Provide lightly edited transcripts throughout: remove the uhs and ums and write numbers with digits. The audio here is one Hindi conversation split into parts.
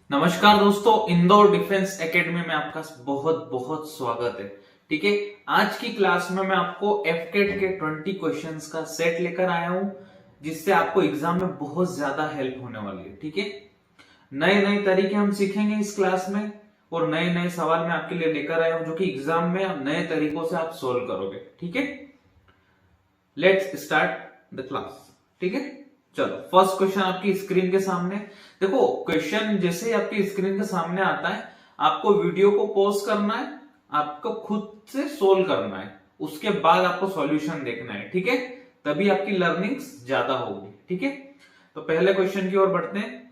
नमस्कार दोस्तों, इंदौर डिफेंस एकेडमी में आपका बहुत बहुत स्वागत है। ठीक है, आज की क्लास में मैं आपको एफकेट के 20 क्वेश्चंस का सेट लेकर आया हूं, जिससे आपको एग्जाम में बहुत ज्यादा हेल्प होने वाली है। ठीक है, नए नए तरीके हम सीखेंगे इस क्लास में और नए नए सवाल मैं आपके लिए लेकर आया हूं, जो कि एग्जाम में आप नए तरीकों से आप सोल्व करोगे। ठीक है, लेट्स स्टार्ट द क्लास। ठीक है, चलो फर्स्ट क्वेश्चन आपकी स्क्रीन के सामने। देखो, क्वेश्चन जैसे ही आपकी स्क्रीन के सामने आता है, आपको वीडियो को पॉज करना है, आपको खुद से सोल्व करना है, उसके बाद आपको सॉल्यूशन देखना है। ठीक है, तभी आपकी लर्निंग ज्यादा होगी। ठीक है, तो पहले क्वेश्चन की ओर बढ़ते हैं।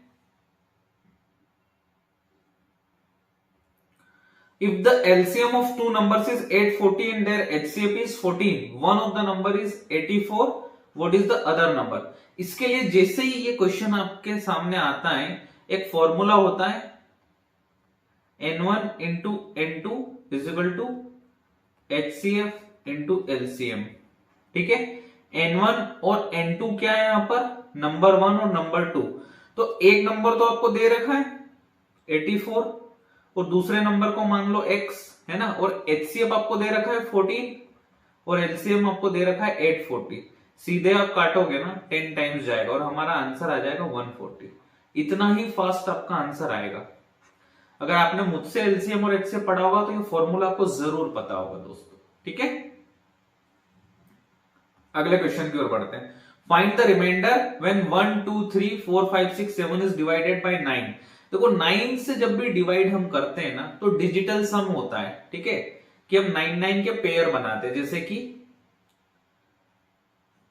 If the LCM of two numbers is 840 and their HCF is 14, one of the number is 84, what is the other number? इसके लिए जैसे ही ये क्वेश्चन आपके सामने आता है, एक फॉर्मूला होता है N1 into N2 is equal to HCF into LCM। ठीक है, N1 और N2 क्या है यहां पर? नंबर 1 और नंबर 2। तो एक नंबर तो आपको दे रखा है 84 और दूसरे नंबर को मान लो x, है ना, और HCF आपको दे रखा है 14 और LCM आपको दे रखा है 840। सीधे आप काटोगे ना 10 टाइम्स जाएगा और हमारा आंसर आ जाएगा 140। इतना ही फास्ट आपका आंसर आएगा। अगर आपने मुझसे LCM और HCF पढ़ा होगा तो ये फॉर्मूला आपको जरूर पता होगा दोस्तों। ठीक है, अगले क्वेश्चन की ओर बढ़ते हैं। Find the remainder when 1 2 3 4 5 6 7 is divided by 9। देखो, 9 से जब भी डिवाइड हम करते हैं ना तो डिजिटल सम होता है। ठीक है, कि हम 9 के पेयर बनाते हैं, जैसे कि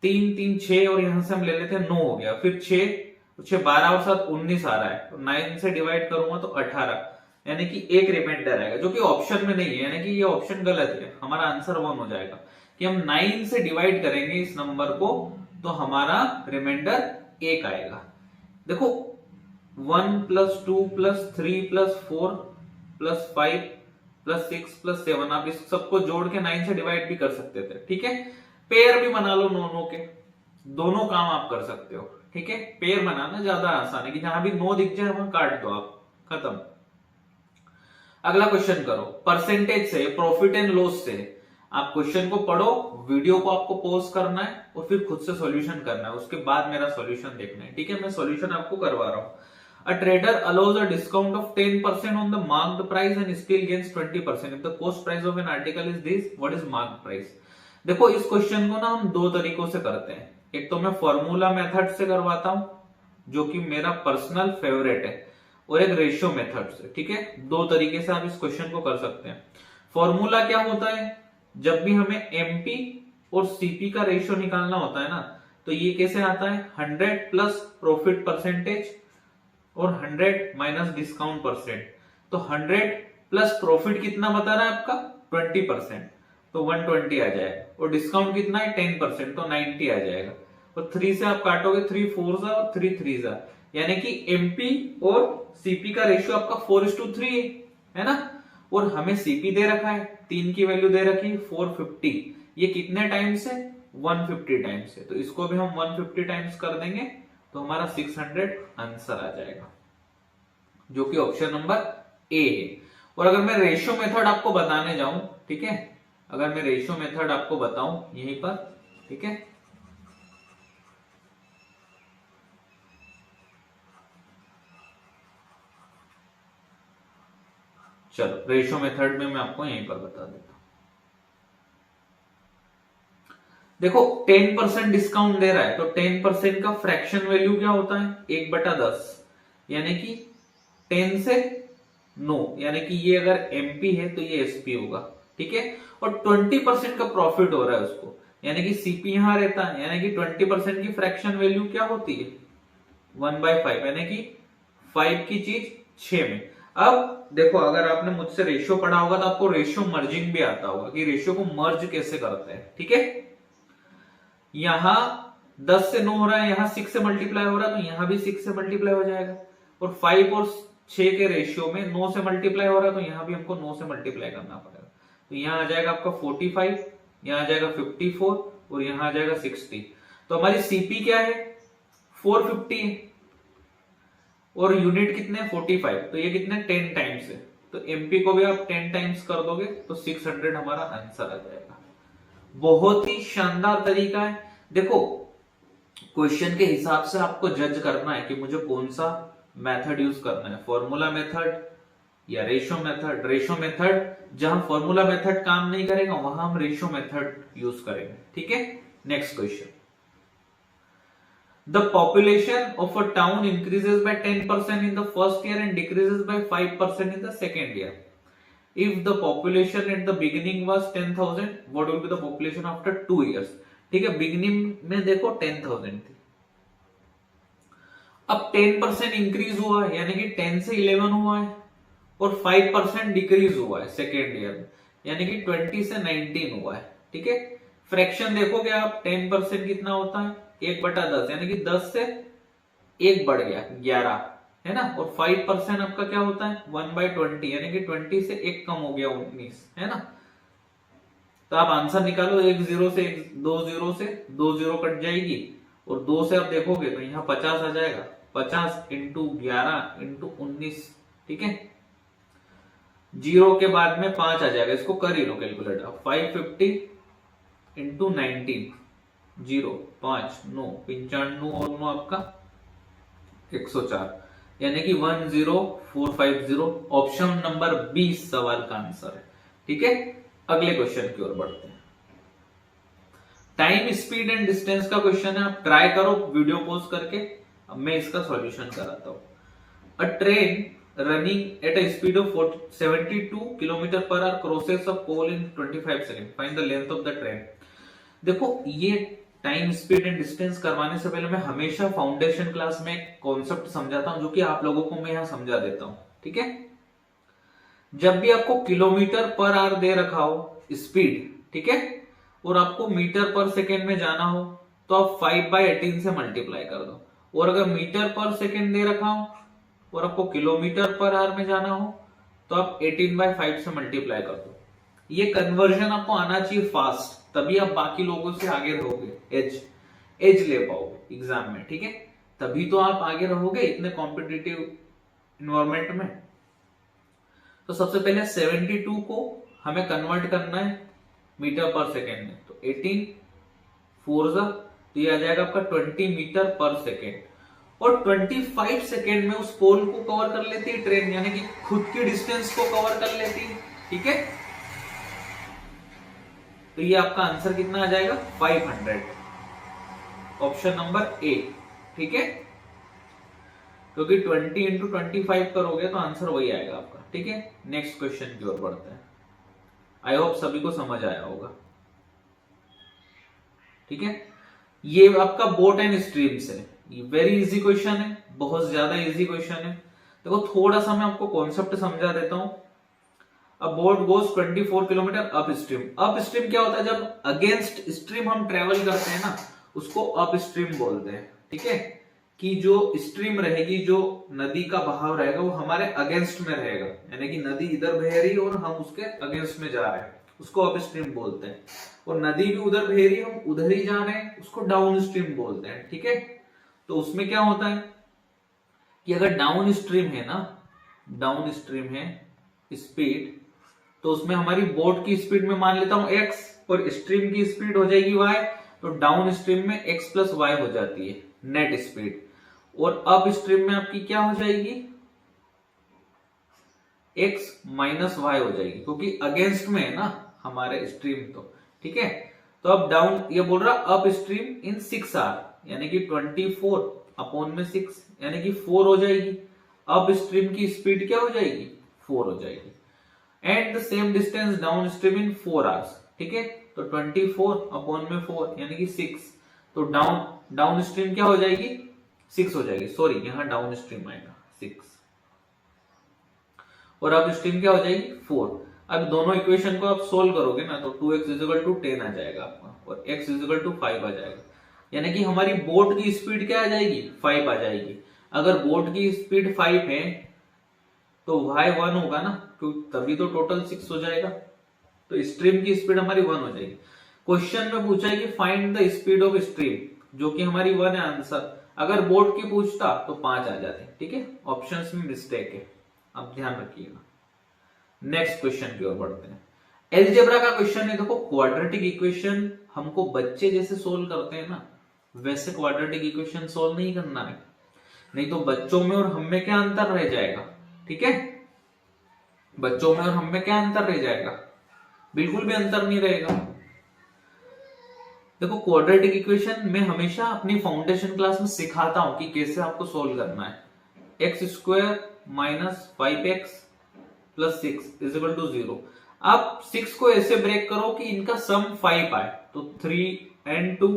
3 3 6 और यहां से हम ले लेते हैं 9 हो गया, फिर 6 6 12 और 7 19 आ रहा है, तो 9 से डिवाइड करूंगा तो 18, यानी कि एक रिमाइंडर आएगा, जो कि ऑप्शन में नहीं है, यानी कि ये ऑप्शन गलत है। हमारा आंसर 1 हो जाएगा कि हम 9 से डिवाइड करेंगे इस नंबर को तो हमारा रिमाइंडर 1 आएगा। देखो, 1 plus 2 plus 3 plus 4 plus 5 plus 6 plus 7, आप इस सबको जोड़ के 9 से डिवाइड भी कर सकते थे। ठीक है, पेयर भी बना लो, नो के दोनों काम आप कर सकते हो। ठीक है, पेयर बनाना ज्यादा आसान है कि जहां भी 9 दिख जाए वहां काट दो आप, खत्म। अगला क्वेश्चन करो, परसेंटेज से, प्रॉफिट एंड लॉस से। आप क्वेश्चन को पढ़ो, वीडियो को आपको पॉज करना है और फिर खुद से सॉल्यूशन करना है, उसके बाद मेरा सॉल्यूशन देखना है। ठीक है, मैं सॉल्यूशन आपको करवा रहा हूं। A trader allows a discount of 10% on the marked price and still gains 20%. If the cost price of an article is this, what is marked price? देखो, इस क्वेश्चन को ना हम दो तरीकों से करते हैं। एक तो मैं फॉर्मूला मेथड से करवाता हूं, जो कि मेरा पर्सनल फेवरेट है, और एक रेशियो मेथड से। ठीक है, दो तरीके से आप इस क्वेश्चन को कर सकते हैं। फॉर्मूला क्या होता है? जब भी हमें एमपी और सीपी का रेशियो निकालना होता है ना, तो ये कैसे आता है? 100 प्लस प्रॉफिट परसेंटेज और 100 माइनस डिस्काउंट परसेंट। तो 100 प्लस प्रॉफिट कितना बता रहा है आपका? 20%, तो 120 आ जाएगा, और डिस्काउंट कितना है? 10%, तो 90 आ जाएगा। और 3 से आप काटोगे, 3 4 जा और 3 3 जा, यानी कि एमपी और सीपी का रेशियो आपका 4:3 है ना। और हमें सीपी दे रखा है, 3 की वैल्यू दे रखी है 450। ये कितने टाइम्स है? 150 टाइम्स है, तो इसको भी हम 150 टाइम्स कर देंगे तो हमारा 600 आंसर आ जाएगा, जो कि ऑप्शन नंबर ए है। और अगर मैं रेशियो मेथड आपको बताने जाऊं, ठीक है, अगर मैं रेशियो मेथड आपको बताऊं यहीं पर, ठीक है, चलो रेशियो मेथड में मैं आपको यहीं पर बता देता हूं। देखो, 10% डिस्काउंट दे रहा है, तो 10% का फ्रैक्शन वैल्यू क्या होता है? 1/10, यानी कि 10 से 9, यानी कि ये अगर एमपी है तो ये एसपी होगा। ठीक है, और 20% का प्रॉफिट हो रहा है उसको, यानी कि सीपी यहां रहता है, यानी कि 20% की फ्रैक्शन वैल्यू क्या होती है? 1/5, यानी कि 5 की चीज 6 में। अब देखो, अगर आपने मुझसे रेशियो पढ़ा होगा तो आपको रेशियो मर्जिंग भी आता होगा कि रेशियो को मर्ज कैसे करते हैं। ठीक है, यहां 10 से 9 हो रहा है, यहां 6 से मल्टीप्लाई हो रहा है, तो यहां भी 6 से मल्टीप्लाई हो जाएगा। और 5 और 6 के रेशियो में 9 से मल्टीप्लाई हो रहा है, तो यहां भी हमको 9 से मल्टीप्लाई करना पड़ेगा। तो यहां आ जाएगा आपका 45, यहां आ जाएगा 54 और यहां आ जाएगा 60। तो हमारी सीपी क्या है? 450 है। और यूनिट कितने 45, तो ये कितने 10 टाइम्स है, तो एमपी को भी आप 10 टाइम्स कर दोगे तो 600 हमारा आंसर आ जाएगा। बहुत ही शानदार तरीका है। देखो क्वेश्चन के हिसाब से आपको जज करना है कि मुझे कौन सा मेथड यूज करना है, फॉर्मूला मेथड या रेशो मेथड। रेशो मेथड जहां फॉर्मूला मेथड काम नहीं करेगा वहां हम रेशो मेथड यूज करेंगे, ठीक है। Next question, the population of a town increases by 10% in the first year and decreases by 5% in the second year. If the population at the beginning was 10,000, what will be the population after 2 years? ठीक है, बिगिनिंग में देखो 10,000 थी, अब 10% इंक्रीज हुआ है यानी कि 10 से 11 हुआ है, और 5% डिक्रीज हुआ है सेकेंड ईयर में यानी कि 20 से 19 हुआ है, ठीक है। फ्रैक्शन देखोगे आप 10% कितना होता है 1/10 यानी कि 10 से 1 बढ़ गया 11 है ना, और 5% आपका क्या होता है 1/20 यानी कि 20 से 1 कम हो गया 19 है ना। तो आप आंसर निकालो, 1 0 से 2 0 से 2 0 कट जाएगी, और 2 से आप देखोगे तो यहाँ 50 आ जाएगा, 50 इंटू 11 इंटू 19, ठीक है। 0 के बाद में 5 आ जाएगा, इसको कर ही लो कैलकुलेटर, 550 इंटू 19, 0 5 9 95 और 9 आपका 104 यानी कि 10450 ऑप्शन नंबर 20 सवाल का आंसर है, ठीक है। अगले क्वेश्चन की ओर बढ़ते हैं। टाइम स्पीड एंड डिस्टेंस का क्वेश्चन है, आप ट्राई करो वीडियो पॉज करके, अब मैं इसका सॉल्यूशन कराता हूं। A train running at a speed of 72 kilometre per hour crosses a pole in 25 second, find the length of the train. देखो ये टाइम स्पीड एंड डिस्टेंस करवाने से पहले मैं हमेशा फाउंडेशन क्लास में एक कॉन्सेप्ट समझाता हूं जो कि आप लोगों को मैं यहां समझा देता हूं, ठीक है। जब भी आपको किलोमीटर पर आवर दे रखा हो स्पीड, ठीक है, और आपको मीटर पर सेकेंड में जाना हो तो आप 5/18 से मल्टीप्लाई कर दो, और अगर मीटर पर सेकेंड दे रखा हो और आपको किलोमीटर पर आवर में जाना हो तो आप 18/5 से मल्टीप्लाई कर दो। ये कन्वर्जन आपको आना चाहिए फास्ट, तभी आप बाकी लोगों से आगे रहोगे, एज ले पाओगे एग्जाम में, ठीक है। तभी तो आप आगे रहोगे इतने कॉम्पिटिटिव इन्वायरमेंट में। तो सबसे पहले 72 को हमें कन्वर्ट करना है मीटर पर सेकेंड में, तो 18 4 तो ये आ जाएगा आपका 20 मीटर पर सेकेंड, और 25 सेकेंड में उस पोल को कवर कर लेती है ट्रेन, यानी कि खुद की डिस्टेंस को कवर कर लेती है, ठीक है। तो ये आपका आंसर कितना आ जाएगा 500, ऑप्शन नंबर ए, ठीक है। क्योंकि 20 इंटू 25 करोगे तो आंसर वही आएगा आपका, ठीक है। नेक्स्ट क्वेश्चन की ओर बढ़ते हैं। आई होप सभी को समझ आया होगा, ठीक है। ये आपका बोट एंड स्ट्रीम्स है, ये वेरी इजी क्वेश्चन है, बहुत ज्यादा इजी क्वेश्चन है। देखो थोड़ा सा मैं आपको कॉन्सेप्ट समझा देता हूं। अ boat goes 24 kilometre up stream. Up stream क्या होता है, जब अगेंस्ट स्ट्रीम हम ट्रेवल करते हैं ना उसको अप स्ट्रीम बोलते हैं, ठीक है। कि जो स्ट्रीम रहेगी, जो नदी का बहाव रहेगा वो हमारे अगेंस्ट में रहेगा, यानी कि नदी इधर बह रही है और हम उसके अगेंस्ट में जा रहे हैं, उसको अप स्ट्रीम बोलते हैं। और नदी भी उधर बह रही है, हम उधर ही जा रहे हैं, उसको डाउन स्ट्रीम बोलते हैं, ठीक है। तो उसमें क्या होता है कि अगर डाउन स्ट्रीम है ना, डाउन स्ट्रीम है स्पीड, तो उसमें हमारी बोट की स्पीड में मान लेता हूं x और स्ट्रीम की स्पीड हो जाएगी y, तो डाउन स्ट्रीम में x प्लस वाई हो जाती है नेट स्पीड, और अप स्ट्रीम में आपकी क्या हो जाएगी x माइनस वाई हो जाएगी, क्योंकि अगेंस्ट में है ना हमारे स्ट्रीम, तो ठीक है। तो अब डाउन ये बोल रहा अप स्ट्रीम इन 6 आवर यानी कि 24 अपॉन में 6 यानी कि 4 हो जाएगी। अप स्ट्रीम की स्पीड क्या हो जाएगी 4 हो जाएगी। And the same distance down stream in 4 hours, ठीक है। तो 24 अपॉन में 4 यानी कि 6, तो डाउन स्ट्रीम क्या हो जाएगी 6 हो जाएगी, सॉरी यहां डाउन स्ट्रीम आएगा 6, और अब स्ट्रीम क्या हो जाएगी 4। अब दोनों इक्वेशन को आप सोल्व करोगे ना तो 2x = 10 आ जाएगा आपका, और x = 5 आ जाएगा, यानी कि हमारी बोट की स्पीड क्या आ जाएगी 5 आ जाएगी। अगर बोट की स्पीड 5 है तो y 1 होगा ना, तो तभी तो टोटल 6 हो जाएगा, तो स्ट्रीम की स्पीड हमारी 1 हो जाएगी। क्वेश्चन में पूछा है कि find the speed of stream, जो कि हमारी 1 है आंसर। अगर बोर्ड की पूछता तो 5 आ जाते। ठीक है, ऑप्शंस में मिस्टेक है, आप ध्यान रखिएगा। नेक्स्ट क्वेश्चन की ओर बढ़ते हैं। एलजेब्रा का क्वेश्चन है। देखो क्वाड्रेटिक इक्वेशन हमको बच्चे जैसे सोल्व करते हैं ना, वैसे क्वाड्रेटिक इक्वेशन सोल्व नहीं करना है, नहीं तो बच्चों में और हम में क्या अंतर रह जाएगा। ठीक है, बच्चों में और हम में क्या अंतर रह जाएगा, बिल्कुल भी अंतर नहीं रहेगा। देखो क्वाड्रेटिक इक्वेशन में हमेशा अपनी फाउंडेशन क्लास में सिखाता हूं कि कैसे आपको सोल्व करना है। X square minus 5x plus 6 is equal to 0। आप 6 को ऐसे ब्रेक करो कि इनका सम 5 आए, तो 3n2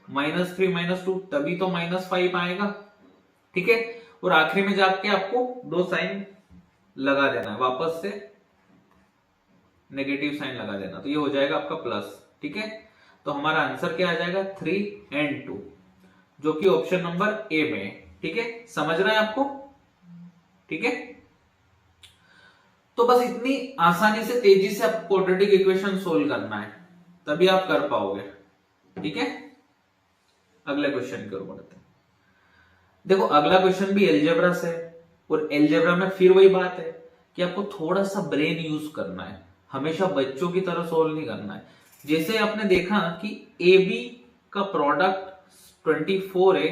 -3 -2, तभी तो -5 आएगा। ठीक है, और आखिरी में जाके आपको 2 साइन लगा देना है, वापस से नेगेटिव साइन लगा देना, तो ये हो जाएगा आपका प्लस। ठीक है, तो हमारा आंसर क्या आ जाएगा 3n2, जो कि ऑप्शन नंबर ए में है। ठीक है, समझ रहे हैं आपको। ठीक है, तो बस इतनी आसानी से तेजी से आपको क्वाड्रेटिक इक्वेशन सोल्व करना है, तभी आप कर पाओगे। ठीक है, अगले क्वेश्चन की ओर बढ़ते हैं। देखो अगला क्वेश्चन भी एलजेब्रा से है, और एलजेब्रा में फिर वही बात है कि आपको थोड़ा सा ब्रेन यूज करना है, हमेशा बच्चों की तरह सोल्व नहीं करना है। जैसे आपने देखा कि ए बी का प्रोडक्ट 24 है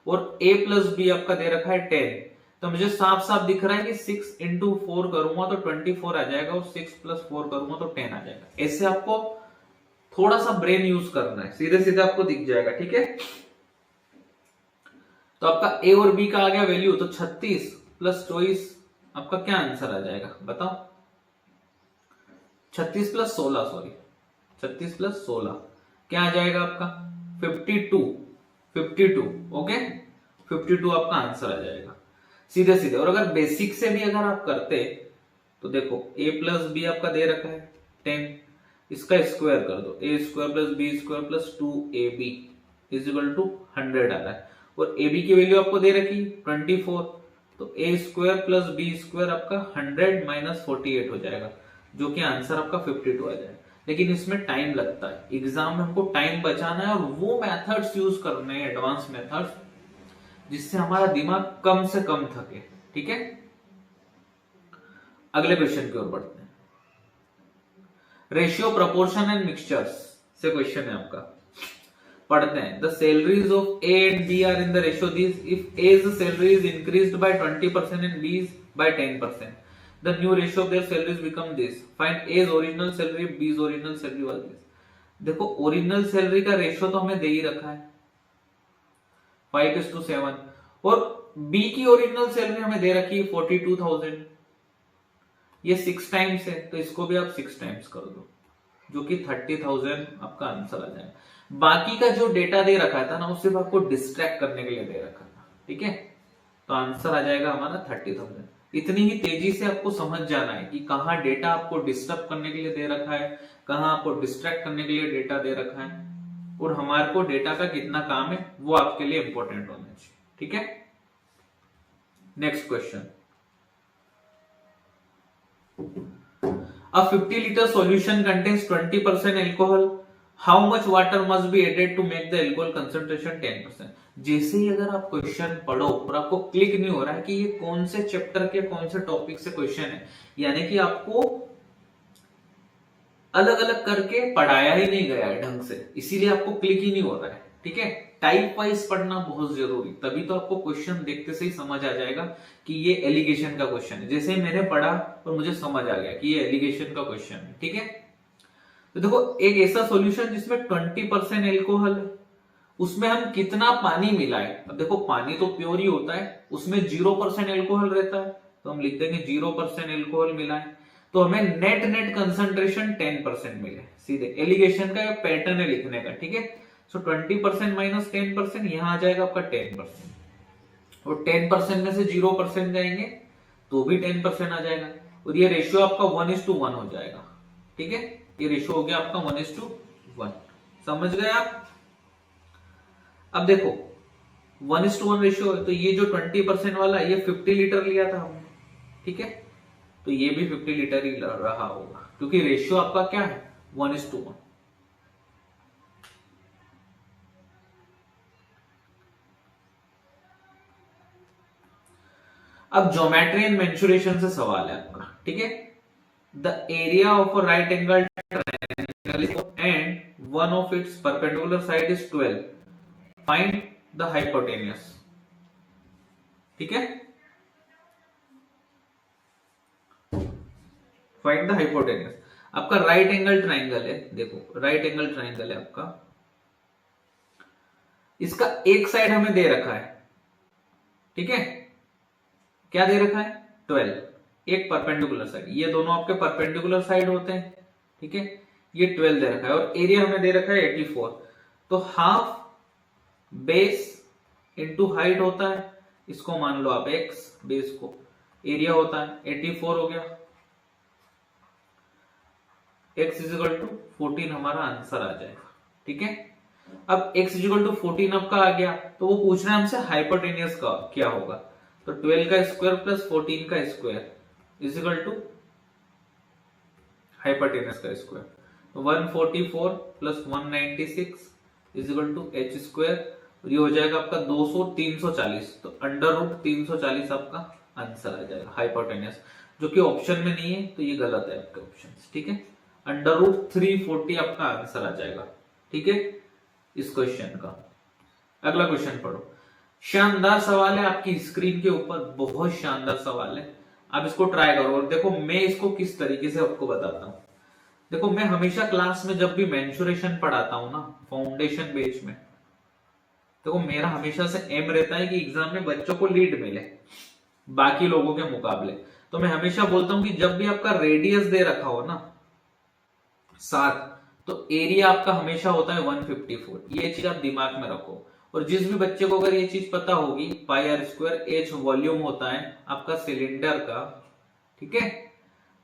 और ए प्लस बी आपका दे रखा है 10, तो मुझे साफ साफ दिख रहा है कि 6 इंटू 4 करूंगा तो 24 आ जाएगा, और 6 प्लस 4 करूंगा तो 10 आ जाएगा। ऐसे आपको थोड़ा सा ब्रेन यूज करना है, सीधे सीधे आपको दिख जाएगा। ठीक है, तो आपका ए और बी का आ गया वैल्यू, तो 36 प्लस 24 आपका क्या आंसर आ जाएगा बताओ। 36 प्लस 16, सॉरी 36 प्लस 16 क्या आ जाएगा आपका 52। ओके, 52 आपका आंसर आ जाएगा सीधे सीधे। और अगर बेसिक से भी अगर आप करते तो देखो a प्लस बी आपका दे रखा है 10, इसका स्क्वायर कर दो, a square plus b square plus 2ab is equal to 100 आ रहा है, और ab की वैल्यू आपको दे रखी 24, तो a square plus b square आपका 100 माइनस 48 हो जाएगा, जो कि आंसर आपका 52 आ जाएगा। लेकिन इसमें टाइम लगता है, एग्जाम में हमको टाइम बचाना है, और वो मेथड्स यूज करने हैं, एडवांस मेथड्स, जिससे हमारा दिमाग कम से कम थके। ठीक है, अगले क्वेश्चन की ओर बढ़ते हैं। रेशियो प्रोपोर्शन एंड मिक्सचर्स से क्वेश्चन है आपका, पढ़ते हैं। The salaries of A and B are in the ratio this, if A's salary is increased by 20% and B's by 10%, the new ratio of their salaries become this, find A's original salary, B's original salary was this. देखो ओरिजिनल सैलरी का रेशियो तो हमें दे ही रखा है 5:7, और बी की ओरिजिनल सैलरी हमें दे रखी है 42,000, ये 6 टाइम्स है, तो इसको भी आप 6 टाइम्स कर दो, जो कि 30,000 आपका आंसर आ जाए। बाकी का जो डेटा दे रखा था ना, वो सिर्फ आपको डिस्ट्रैक्ट करने के लिए दे रखा था। ठीक है, तो आंसर आ जाएगा हमारा 30,000। इतनी ही तेजी से आपको समझ जाना है कि कहाँ डेटा आपको डिस्टर्ब करने के लिए दे रखा है, कहाँ आपको डिस्ट्रैक्ट करने के लिए डेटा दे रखा है, और हमारे को डेटा का कितना काम है वो आपके लिए इंपॉर्टेंट होना चाहिए। ठीक है, next question. A 50 liter solution contains 20% alcohol. How much water must be added to make the alcohol concentration 10%? जैसे ही अगर आप क्वेश्चन पढ़ो और आपको क्लिक नहीं हो रहा है कि ये कौन से चैप्टर के कौन से टॉपिक से क्वेश्चन है, यानी कि आपको अलग अलग करके पढ़ाया ही नहीं गया है ढंग से, इसीलिए आपको क्लिक ही नहीं हो रहा है। ठीक है, टाइप वाइज पढ़ना बहुत जरूरी, तभी तो आपको क्वेश्चन देखते से ही समझ आ जाएगा कि ये एलिगेशन का क्वेश्चन है। जैसे मैंने पढ़ा और मुझे समझ आ गया कि ये एलिगेशन का क्वेश्चन है। ठीक है, तो देखो एक ऐसा सॉल्यूशन जिसमें 20% एल्कोहल है, उसमें हम कितना पानी मिलाए। अब देखो पानी तो प्योर ही होता है, उसमें 0% एल्कोहल रहता है, तो हम लिख देंगे 0% एल्कोहल मिलाए, तो हमें नेट कंसंट्रेशन 10% मिले। सीधे एलिगेशन का पैटर्न है लिखने का। ठीक है, सो 20% माइनस 10%, यहां आ जाएगा आपका 10%, और 10% में से 0% जाएंगे तो भी 10% आ जाएगा, और ये रेशियो आपका 1:1 हो जाएगा। ठीक है, ये रेशियो हो गया आपका 1:1। समझ गए आप। अब देखो 1:1 रेशियो है, तो ये जो 20% वाला ये 50 लीटर लिया था हमने। ठीक है, तो ये भी 50 लीटर ही रहा होगा, क्योंकि रेशियो आपका क्या है 1:1। अब ज्योमेट्री एंड मेंसुरेशन से सवाल है आपका, ठीक है। The area of a right angle triangle and one of its perpendicular side is 12, find the hypotenuse, ठीक है। Find the hypotenuse. आपका राइट एंगल ट्राइंगल है, देखो राइट एंगल ट्राइंगल है आपका, इसका एक साइड हमें दे रखा है, ठीक है। क्या दे रखा है? 12, एक परपेंडिकुलर साइड, ये दोनों आपके परपेंडिकुलर साइड होते हैं, ठीक है। ये 12 दे रखा है और एरिया हमें दे रखा है 84। तो हाफ बेस इंटू हाइट होता है, इसको मान लो आप x, बेस को एरिया होता है 84 हो गया, x इजिकल टू 14 हमारा आंसर आ जाएगा, ठीक है। अब x इजिकल टू 14 आपका आ गया, तो वो पूछ रहे हैं हमसे हाइपोटेनियस का क्या होगा। तो 12 का स्क्वायर प्लस 14 का स्क्वायर इजिकल टू हाइपोटेनियस का स्क्वायर, तो 144 plus 196 is equal to h square, ये हो जाएगा आपका 200 340, तो अंडर रूट 340 आपका आंसर आ जाएगा हाइपोटेनियस, जो कि ऑप्शन में नहीं है, तो ये गलत है आपके ऑप्शन, ठीक है। अंडर रूट 340 आपका आंसर आ जाएगा, ठीक है, इस क्वेश्चन का। अगला क्वेश्चन पढ़ो, शानदार सवाल है आपकी स्क्रीन के ऊपर, बहुत शानदार सवाल है, आप इसको ट्राई करो। और देखो मैं इसको किस तरीके से आपको बताता हूं, देखो मैं हमेशा क्लास में जब भी मेंसुरेशन पढ़ाता हूं ना, फाउंडेशन बेच में, देखो मेरा हमेशा से एम रहता है कि एग्जाम में बच्चों को लीड मिले बाकी लोगों के मुकाबले। तो मैं हमेशा बोलता हूं कि जब भी आपका रेडियस दे रखा हो ना 7, तो एरिया आपका हमेशा होता है 154, ये चीज आप दिमाग में रखो। और जिस भी बच्चे को अगर ये चीज पता होगी, पाई आर स्क्वायर एच वॉल्यूम होता है आपका सिलेंडर का, ठीक है,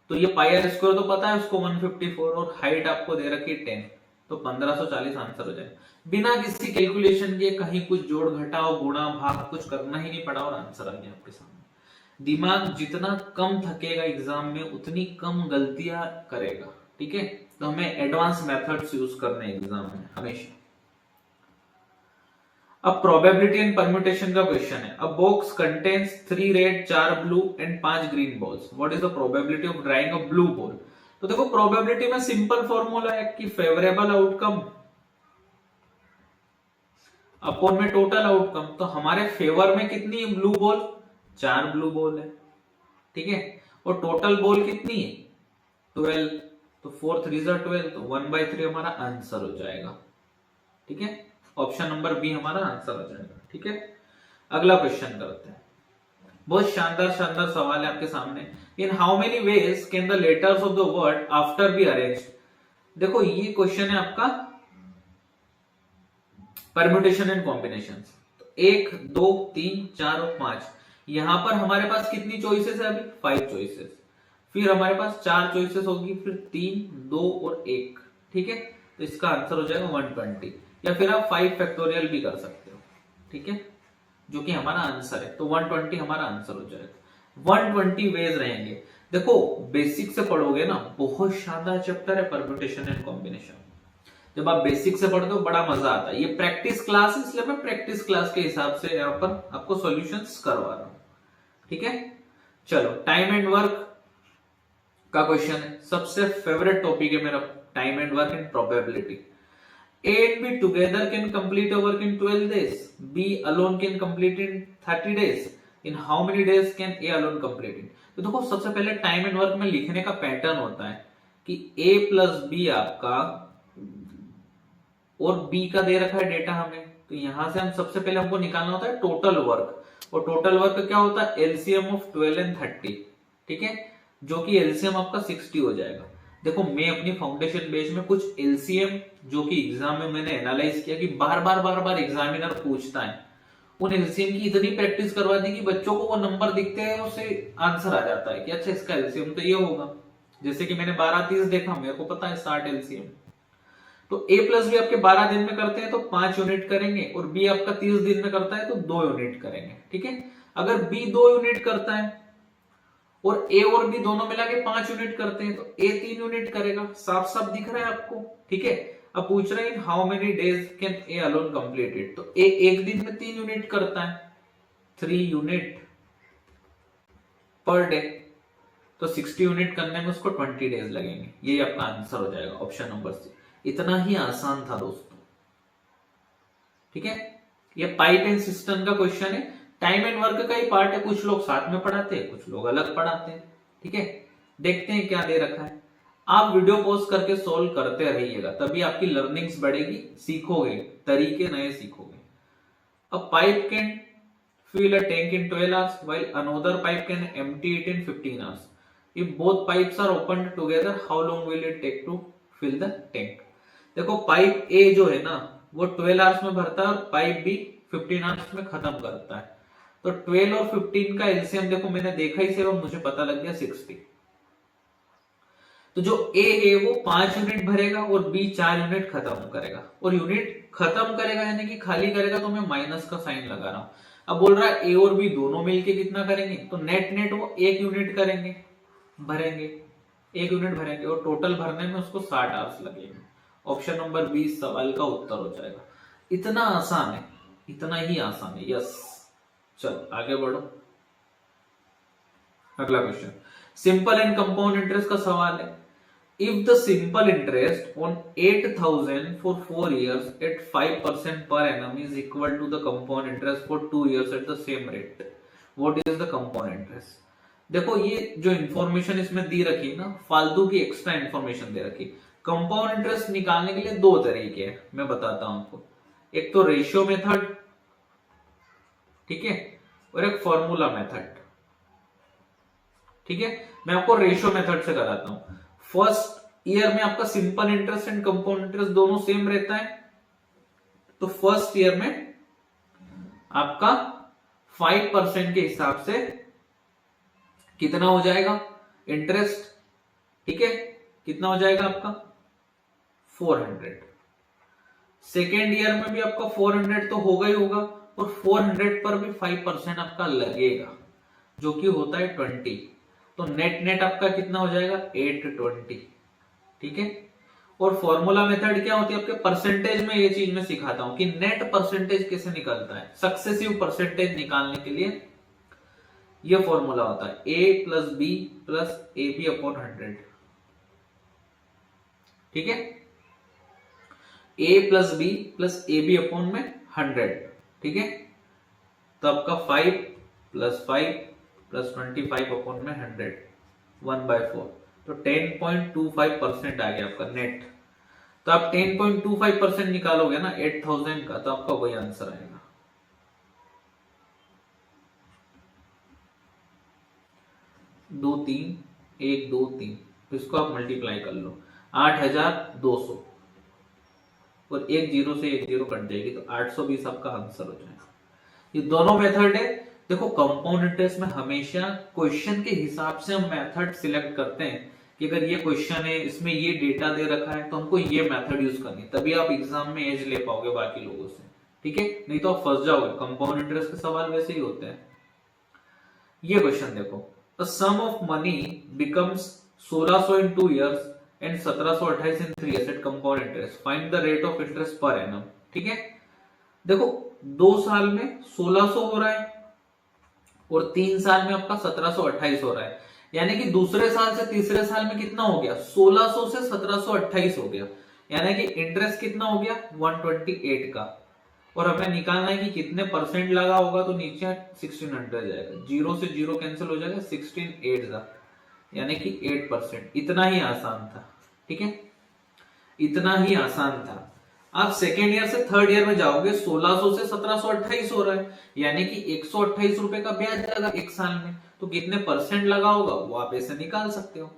तो ये पाई आर स्क्वायर तो पता है उसको 154, और हाइट आपको दे रखी 10, तो 1540 आंसर हो जाएगा। बिना किसी कैलकुलेशन के कहीं कुछ जोड़ घटाओ गुणा भाग कुछ करना ही नहीं पड़ा और आंसर आ गया आपके सामने। दिमाग जितना कम थकेगा एग्जाम में उतनी कम गलतियां करेगा, ठीक है। तो हमें एडवांस मेथड्स यूज करने हैं एग्जाम में हमेशा। अब प्रोबेबिलिटी एंड परम्यूटेशन का क्वेश्चन है। अ box contains 3 red 4 blue and 5 green balls, what is the probability of drawing a blue ball. तो देखो प्रोबेबिलिटी में सिंपल फॉर्मूला है कि फेवरेबल आउटकम अपॉन में टोटल आउटकम। तो हमारे फेवर में कितनी ब्लू बॉल, 4 ब्लू बॉल है, ठीक है, और टोटल बॉल कितनी है 12, तो 4 3 12, तो 1/3 हमारा आंसर हो जाएगा, ठीक है। ऑप्शन नंबर बी हमारा आंसर हो जाएगा, ठीक है। अगला क्वेश्चन करते हैं, बहुत शानदार शानदार सवाल है आपके सामने। In how many ways can the letters of the word after be arranged. देखो ये क्वेश्चन है आपका परम्यूटेशन एंड कॉम्बिनेशन। तो 1 2 3 4 और 5, यहां पर हमारे पास कितनी चॉइसेस है अभी 5 चॉइसेस, फिर हमारे पास 4 चॉइसेस होगी, फिर 3 2 और 1, ठीक है। तो इसका आंसर हो जाएगा 120, या फिर आप 5 फैक्टोरियल भी कर सकते हो, ठीक है, जो कि हमारा आंसर है। तो 120 हमारा आंसर हो जाएगा। 120 वेज रहेंगे। देखो बेसिक से पढ़ोगे ना, बहुत शानदार चैप्टर है परम्यूटेशन एंड कॉम्बिनेशन। जब आप बेसिक से पढ़ते हो बड़ा मजा आता है। ये प्रैक्टिस क्लास है, इसलिए मैं प्रैक्टिस क्लास के हिसाब से यहाँ पर आपको सॉल्यूशंस करवा रहा हूं, ठीक है। चलो टाइम एंड वर्क का क्वेश्चन है, सबसे फेवरेट टॉपिक है मेरा, time and work and probability. A and B together can complete a work in 12 days. B alone can complete in 30 days. In how many days can A alone complete it? तो देखो सबसे पहले टाइम एंड वर्क में लिखने का पैटर्न होता है कि A प्लस बी आपका, और B का दे रखा है डेटा हमें, तो यहां से हम सबसे पहले हमको निकालना होता है टोटल वर्क। और टोटल वर्क क्या होता है एलसीएम ऑफ 12 एंड 30, ठीक है, जो कि एलसीएम आपका 60 हो जाएगा। देखो मैं अपनी फाउंडेशन बेस में कुछ एलसीएम जो कि एग्जाम में मैंने एनालाइज किया कि बार बार एग्जामिनर पूछता है, उन एलसीएम की इतनी प्रैक्टिस करवा दी कि बच्चों को वो नंबर दिखते हैं, उससे आंसर आ जाता है कि अच्छा इसका एलसीएम तो ये होगा। जैसे कि मैंने 12 30 देखा, मेरे को पता है 60 एलसीएम। तो ए प्लस बी आपके 12 दिन में करते हैं तो 5 यूनिट करेंगे, और बी आपका 30 दिन में करता है तो 2 यूनिट करेंगे, ठीक है। अगर बी 2 यूनिट करता है और ए और बी दोनों मिला के 5 यूनिट करते हैं, तो ए 3 यूनिट करेगा। साफ साफ दिख रहा है आपको, ठीक है। अब पूछ रहे हैं how many days can A alone complete it. तो ए एक दिन में 3 यूनिट करता है, 3 यूनिट, पर डे, तो 60 यूनिट करने में उसको 20 डेज लगेंगे। ये आपका आंसर हो जाएगा ऑप्शन नंबर सी। इतना ही आसान था दोस्तों, ठीक है। ये पाइप एंड सिस्टम का क्वेश्चन है, टाइम एंड वर्क का ही पार्ट है, कुछ लोग साथ में पढ़ाते हैं, कुछ लोग अलग पढ़ाते हैं, ठीक है। देखते हैं क्या दे रखा है। आप वीडियो पॉज करके सोल्व करते रहिएगा, तभी आपकी लर्निंग्स बढ़ेगी, सीखोगे, तरीके नए सीखोगे। A pipe can fill a tank in 12 hours while another pipe can empty it in 15 hours. If both pipes are opened together, how long will it take to fill the tank? देखो पाइप ए जो है ना वो 12 आवर्स में भरता है और पाइप बी 15 आवर्स में खत्म करता है। तो 12 और 15 का एलसीएम देखो मैंने देखा ही से और मुझे पता लग गया 60। तो जो ए है वो 5 यूनिट भरेगा और बी 4 यूनिट खत्म करेगा। और यूनिट खत्म करेगा यानी कि खाली करेगा, तो मैं माइनस का साइन लगा रहा हूं। अब बोल रहा है ए और बी दोनों मिलके कितना करेंगे, तो नेट नेट वो 1 यूनिट करेंगे, भरेंगे 1 यूनिट भरेंगे और टोटल भरने में उसको 60 आवर्स लगेंगे। ऑप्शन नंबर 20 सवाल का उत्तर हो जाएगा। इतना आसान है, इतना ही आसान है। यस, चलो आगे बढ़ो। अगला question simple and compound interest का सवाल है। If the simple interest on 8,000 for 4 years at 5% per annum is equal to the compound interest for 2 years at the same rate, what is the compound interest? देखो ये जो इंफॉर्मेशन इसमें दी रखी ना, फालतू की एक्स्ट्रा इंफॉर्मेशन दे रखी। कंपाउंड इंटरेस्ट निकालने के लिए 2 तरीके हैं, मैं बताता हूं आपको। एक तो रेशियो मेथड, ठीक है, और एक फॉर्मूला मेथड, ठीक है। मैं आपको रेशियो मेथड से कराता हूं। फर्स्ट ईयर में आपका simple interest and compound interest दोनों सेम रहता है, तो फर्स्ट ईयर में आपका 5% के हिसाब से कितना हो जाएगा इंटरेस्ट, ठीक है, कितना हो जाएगा आपका 400। सेकेंड ईयर में भी आपका 400 तो होगा ही होगा, और 400 पर भी 5% आपका लगेगा, जो कि होता है 20। तो नेट नेट आपका कितना हो जाएगा 820, ठीक है। और फॉर्मूला मेथड क्या होती है आपके, परसेंटेज में ये चीज मैं सिखाता हूं कि नेट परसेंटेज कैसे निकलता है। सक्सेसिव परसेंटेज निकालने के लिए ये फॉर्मूला होता है A plus B plus A B upon 100, ठीक है। A plus B plus A B upon में 100, ठीक है। तो आपका 5 प्लस 5 प्लस 25 अपॉन में 100, 1/4, तो 10.25% आ गया आपका नेट। तो आप 10.25% निकालोगे ना 8,000 का, तो आपका वही आंसर आएगा। दो तीन 1 2 3, तो इसको आप मल्टीप्लाई कर लो, 8,200 और एक जीरो से एक जीरो कट जाएगी, तो 820 आपका आंसर हो जाएगा। ये दोनों मेथड है। देखो कंपाउंड इंटरेस्ट में हमेशा क्वेश्चन के हिसाब से हम मेथड सिलेक्ट करते हैं कि अगर ये क्वेश्चन है, इसमें ये डेटा दे रखा है, तो हमको ये मेथड यूज करनी है, तभी आप एग्जाम में एज ले पाओगे बाकी लोगों से, ठीक है। नहीं तो आप फंस जाओगे। कंपाउंड इंटरेस्ट के सवाल वैसे ही होते हैं। ये क्वेश्चन देखो, a sum of money becomes 1600 in 2 years and 1728 in 3 years at compound interest. Find the rate of interest per annum, ठीक है। देखो 2 साल में 1600 हो रहा है और 3 साल में आपका 1728 हो रहा है, यानी कि दूसरे साल से तीसरे साल में कितना हो गया, 1600 से 1728 हो गया, यानी कि इंटरेस्ट कितना हो गया 128 का। और हमें निकालना है कि कितने परसेंट लगा होगा, तो नीचे 1600 जाएगा, जीरो से जीरो कैंसिल हो जाएगा, 16 8 का, यानी कि 8%। इतना ही आसान था, ठीक है, इतना ही आसान था। आप सेकेंड ईयर से थर्ड ईयर में जाओगे, 1600 से 1728 हो रहा है, यानी कि 128 रुपए का ब्याज लगा एक साल में, तो कितने परसेंट लगा होगा वो आप ऐसे निकाल सकते हो,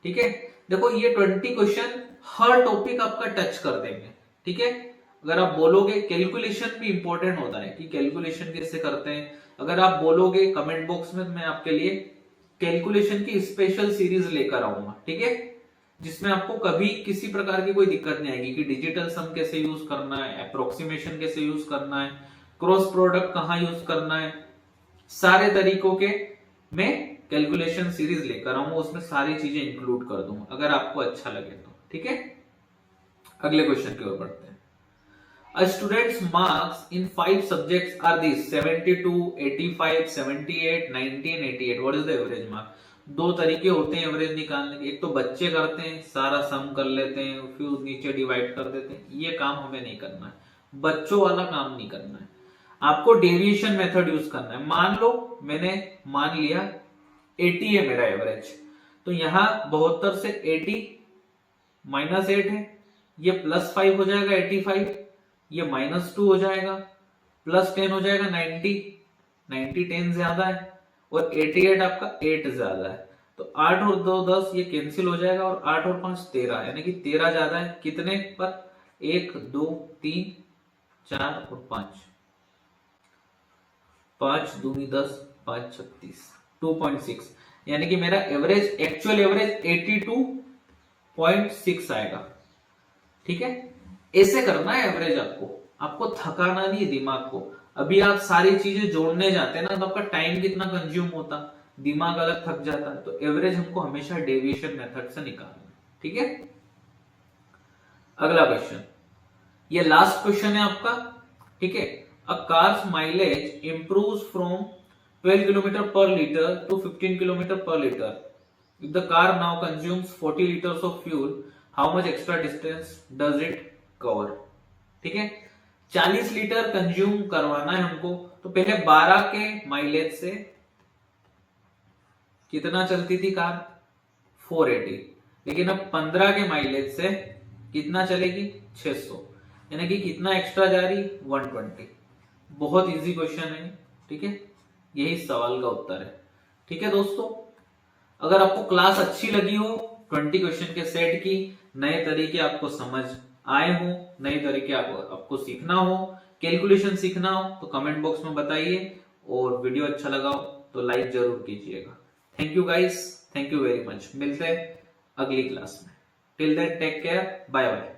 ठीक है। देखो ये 20 क्वेश्चन हर टॉपिक आपका टच कर देंगे, ठीक है। अगर आप बोलोगे कैलकुलेशन भी इंपॉर्टेंट होता है कि कैलकुलेशन कैसे करते हैं, अगर आप बोलोगे कमेंट बॉक्स में, मैं आपके लिए कैलकुलेशन की स्पेशल सीरीज लेकर आऊंगा, ठीक है, जिसमें आपको कभी किसी प्रकार की कोई दिक्कत नहीं आएगी कि डिजिटल सम कैसे यूज करना है, अप्रोक्सीमेशन कैसे यूज करना है, क्रॉस प्रोडक्ट कहां यूज करना है, सारे तरीकों के मैं कैलकुलेशन सीरीज लेकर आऊंगा, उसमें सारी चीजें इंक्लूड कर दूंगा, अगर आपको अच्छा लगे तो, ठीक है। अगले क्वेश्चन की ओर बढ़ते हैं। A student's marks in 5 subjects are these: 72, 85, 78, 90 and 88. What is the average mark? दो तरीके होते हैं एवरेज निकालने के। एक तो बच्चे करते हैं, सारा सम कर लेते हैं, फिर नीचे डिवाइड कर देते हैं। ये काम हमें नहीं करना है, बच्चों वाला काम नहीं करना है। आपको डेविएशन मेथड यूज करना है। मान लो मैंने मान लिया 80 है मेरा एवरेज, तो यहां 72 से 80 -8 है, ये +5 हो जाएगा 85, ये -2 हो जाएगा, +10 हो जाएगा 90, 10 ज्यादा है, और 88 आपका 8 ज्यादा है। तो 8 और 2 10, ये कैंसिल हो जाएगा, और 8 और 5 13, यानी कि 13 ज्यादा है। कितने पर? 1 2 3 4 और 5, 5 दूनी 10, 5 36, 2.6, यानी कि मेरा एवरेज, एक्चुअल एवरेज 82.6 आएगा। ठीक है, ऐसे करना है एवरेज। आपको थकाना नहीं है दिमाग को। अभी आप सारी चीजें जोड़ने जाते हैं ना, तो आपका टाइम कितना कंज्यूम होता, दिमाग अलग थक जाता है। तो एवरेज हमको हमेशा डेविएशन मेथड से निकालना है। ठीक है, अगला क्वेश्चन, ये लास्ट क्वेश्चन है आपका। ठीक है, a car's mileage improves from 12 kilometre per litre to 15 kilometre per litre. If the car now consumes 40 liters of fuel, how much extra distance does it cover? ठीक है, 40 लीटर कंज्यूम करवाना है हमको, तो पहले 12 के माइलेज से कितना चलती थी कार? 480। लेकिन अब 15 के माइलेज से कितना चलेगी? 600, यानी कि कितना एक्स्ट्रा जा रही? 120। बहुत इजी क्वेश्चन है। ठीक है, यही सवाल का उत्तर है। ठीक है दोस्तों, अगर आपको क्लास अच्छी लगी हो, 20 क्वेश्चन के सेट की, नए तरीके आपको समझ आए हो, नए तरीके आपको सीखना हो, कैलकुलेशन सीखना हो, तो कमेंट बॉक्स में बताइए, और वीडियो अच्छा लगा हो तो लाइक जरूर कीजिएगा। Thank you guys, thank you very much. मिलते हैं अगली क्लास में। Till then take care, bye bye.